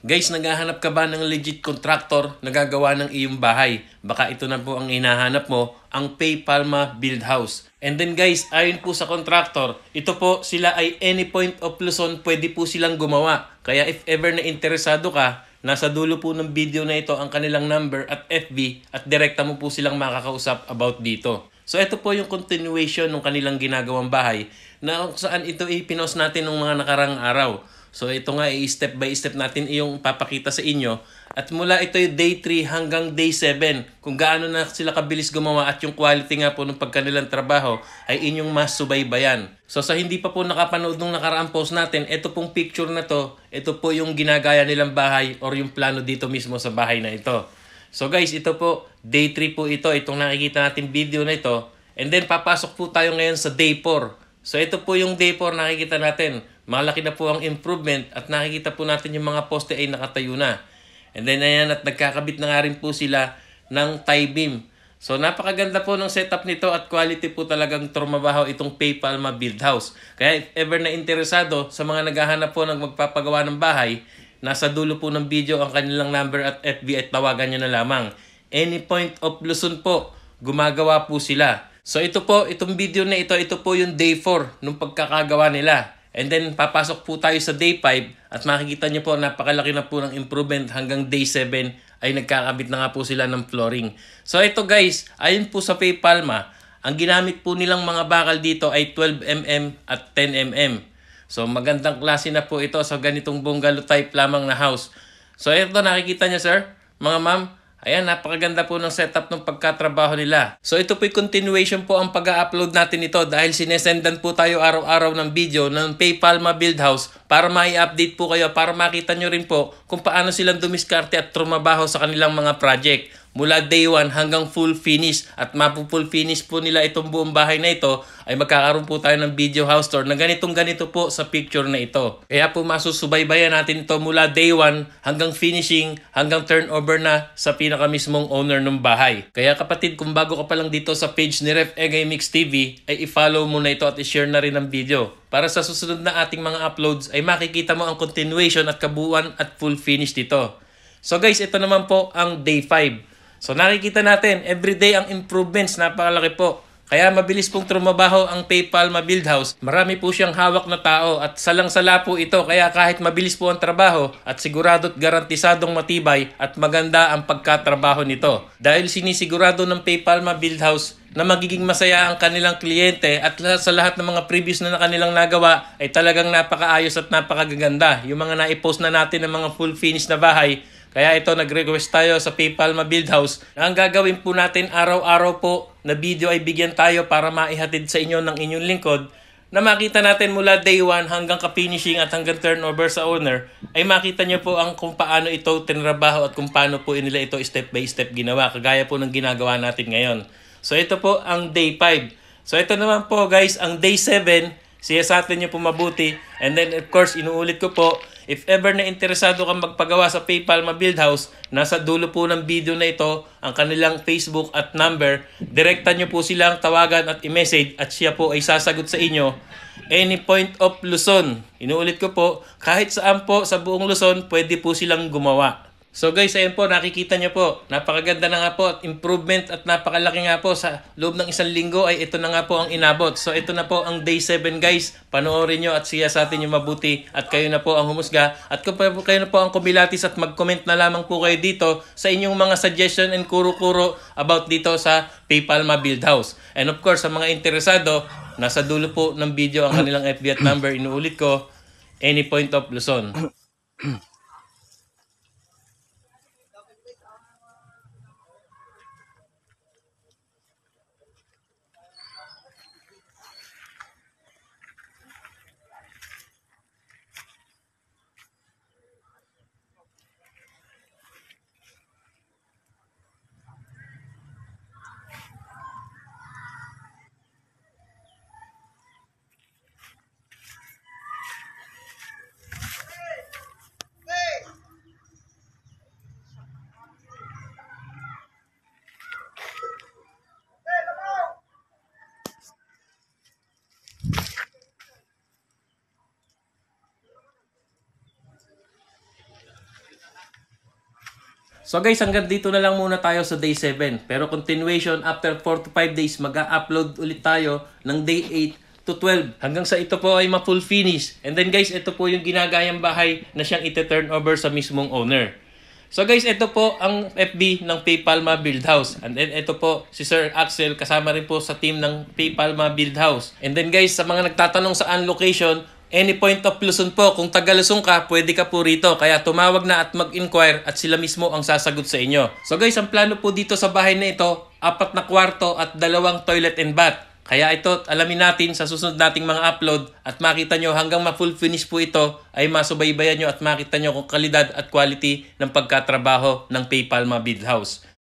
Guys, naghahanap ka ba ng legit contractor na gagawa ng iyong bahay? Baka ito na po ang hinahanap mo, ang Pay Palma Build House. And then guys, ayon po sa contractor, ito po sila ay any point of Luzon, pwede po silang gumawa. Kaya if ever na interesado ka, nasa dulo po ng video na ito ang kanilang number at FB at direkta mo po silang makakausap about dito. So ito po yung continuation ng kanilang ginagawang bahay na kung saan ito ipinost natin ng mga nakarang araw. So ito nga step by step natin iyong papakita sa inyo. At mula ito yung day 3 hanggang day 7, kung gaano na sila kabilis gumawa at yung quality nga po ng pagkanilang trabaho ay inyong mas subaybayan. So sa hindi pa po nakapanood nung nakaraang post natin, ito pong picture na to, ito po yung ginagaya nilang bahay or yung plano dito mismo sa bahay na ito. So guys, ito po, day 3 po ito, itong nakikita natin video na ito. And then papasok po tayo ngayon sa day 4. So ito po yung day 4 nakikita natin. Malaki na po ang improvement at nakikita po natin yung mga poste ay nakatayo na. And then ayan, at nagkakabit na nga rin po sila ng tie beam. So napakaganda po ng setup nito at quality po talagang trumabaho itong Pay Palma Build House. Kaya if ever na interesado sa mga naghahanap po ng magpapagawa ng bahay, nasa dulo po ng video ang kanilang number at FB at tawagan nyo na lamang. Any point of Luzon po, gumagawa po sila. So ito po, itong video na ito po yung day 4 nung pagkakagawa nila. And then papasok po tayo sa day 5 at makikita nyo po napakalaki na po ng improvement hanggang day 7 ay nagkakabit na nga po sila ng flooring. So ito guys, ayon po sa Pay Palma, ang ginamit po nilang mga bakal dito ay 12mm at 10mm. So magandang klase na po ito sa ganitong bungalow type lamang na house. So ito nakikita nyo sir, mga ma'am. Ayan, napakaganda po ng setup ng pagkatrabaho nila. So ito po yung continuation po ang pag-upload natin ito dahil sinesendan po tayo araw-araw ng video ng Pay Palma Build House para mai-update po kayo, para makita nyo rin po kung paano silang dumiskarte at trumabaho sa kanilang mga project. Mula day 1 hanggang full finish at mapu-full finish po nila itong buong bahay na ito ay magkakaroon po tayo ng video house tour na ganito po sa picture na ito. Kaya po masusubaybayan natin ito mula day 1 hanggang finishing hanggang turnover na sa pinakamismong owner ng bahay. Kaya kapatid, kung bago ka pa lang dito sa page ni Ref Egay Mix TV ay i-follow mo na ito at i-share na rin ang video. Para sa susunod na ating mga uploads ay makikita mo ang continuation at kabuuan at full finish dito. So guys, ito naman po ang day 5. So nakikita natin, everyday ang improvements, napakalaki po. Kaya mabilis pong trumabaho ang Pay Palma Build House. Marami po siyang hawak na tao at salang-sala po ito. Kaya kahit mabilis po ang trabaho at sigurado't garantisadong matibay at maganda ang pagkatrabaho nito. Dahil sinisigurado ng Pay Palma Build House na magiging masaya ang kanilang kliyente at sa lahat ng mga previous na kanilang nagawa ay talagang napakaayos at napakaganda. Yung mga naipost na natin ng mga full finish na bahay. Kaya ito, nag-request tayo sa Pay Palma Build House na ang gagawin po natin araw-araw po na video ay bigyan tayo para maihatid sa inyo ng inyong lingkod na makita natin mula day 1 hanggang ka-finishing at hanggang turnover sa owner ay makita nyo po ang kung paano ito tinrabaho at kung paano po nila ito step by step ginawa kagaya po ng ginagawa natin ngayon. So ito po ang day 5. So ito naman po guys, ang day 7, siya sa atin nyo po mabuti. And then of course, inuulit ko po, if ever na interesado kang magpagawa sa Pay Palma Build House, nasa dulo po ng video na ito ang kanilang Facebook at number. Direkta nyo po silang tawagan at i-message at siya po ay sasagot sa inyo. Any point of Luzon. Inuulit ko po, kahit saan po sa buong Luzon, pwede po silang gumawa. So guys, ayun po, nakikita nyo po, napakaganda na nga po at improvement at napakalaki nga po sa loob ng isang linggo ay ito na nga po ang inabot. So ito na po ang day 7 guys, panoorin nyo at siya sa atin yung mabuti at kayo na po ang humusga. At kung kayo na po ang kumilatis at mag-comment na lamang po kayo dito sa inyong mga suggestion and kuro-kuro about dito sa Pay Palma Build House. And of course, sa mga interesado, nasa dulo po ng video ang kanilang FB at number, inuulit ko, any point of Luzon. So guys, hanggang dito na lang muna tayo sa day 7. Pero continuation, after 4 to 5 days, mag-upload ulit tayo ng day 8 to 12. Hanggang sa ito po ay ma-full finish. And then guys, ito po yung ginagayang bahay na siyang ite-turn over sa mismong owner. So guys, ito po ang FB ng Paypalma Build House. And then ito po si Sir Axel, kasama rin po sa team ng Paypalma Build House. And then guys, sa mga nagtatanong saan location, any point of Luzon po, kung taga Luzon ka, pwede ka po rito. Kaya tumawag na at mag-inquire at sila mismo ang sasagot sa inyo. So guys, ang plano po dito sa bahay na ito, 4 na kwarto at 2 toilet and bath. Kaya ito, alamin natin sa susunod nating mga upload at makita nyo hanggang ma-full finish po ito ay masubaybayan nyo at makita nyo kung kalidad at quality ng pagkatrabaho ng Paypalma Build House.